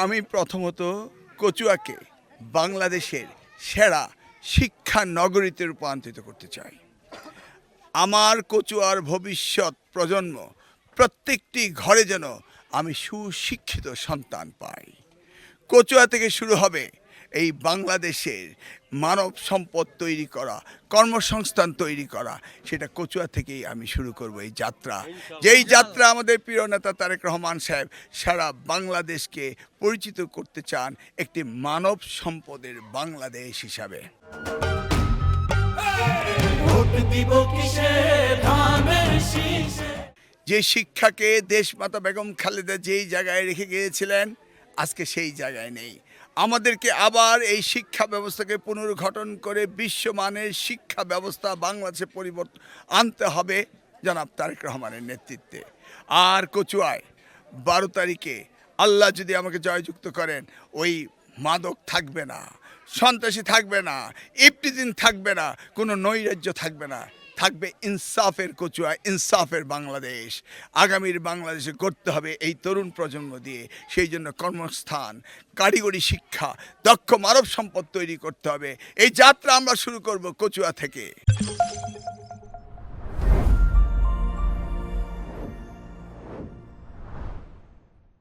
আমি প্রথমত কচুয়াকে বাংলাদেশের সেরা শিক্ষা নগরীতে রূপান্তরিত করতে চাই। আমার কচুয়ার ভবিষ্যৎ প্রজন্ম প্রত্যেকটি ঘরে যেন আমি সুশিক্ষিত সন্তান পাই। কচুয়া থেকে শুরু হবে এই বাংলাদেশের মানব সম্পদ তৈরি করা, কর্মসংস্থান তৈরি করা। সেটা কচুয়া থেকেই আমি শুরু করব এই যাত্রা, যেই যাত্রা আমাদের প্রিয় নেতা তারেক রহমান সাহেব সারা বাংলাদেশকে পরিচিত করতে চান একটি মানব সম্পদের বাংলাদেশ হিসাবে। যে শিক্ষাকে দেশমাতা বেগম খালেদা যেই জায়গায় রেখে গিয়েছিলেন, আজকে সেই জায়গায় নেই। আমাদেরকে আবার এই শিক্ষা ব্যবস্থাকে পুনর্গঠন করে বিশ্বমানের শিক্ষা ব্যবস্থা বাংলাদেশে পরিবর্তন আনতে হবে জনাব তারেক রহমানের নেতৃত্বে। আর কচুয়ায় 12 তারিখে আল্লাহ যদি আমাকে জয়যুক্ত করেন, ওই মাদক থাকবে না, সন্ত্রাসী থাকবে না, ইফতিজিন থাকবে না, কোনো নৈরাজ্য থাকবে না, থাকবে ইনসাফের কচুয়া, ইনসাফের বাংলাদেশ। আগামীর বাংলাদেশে করতে হবে এই তরুণ প্রজন্ম দিয়ে। সেই জন্য কর্মস্থান, কারিগরি শিক্ষা, দক্ষ মানব সম্পদ তৈরি করতে হবে। এই যাত্রা আমরা শুরু করব কচুয়া থেকে।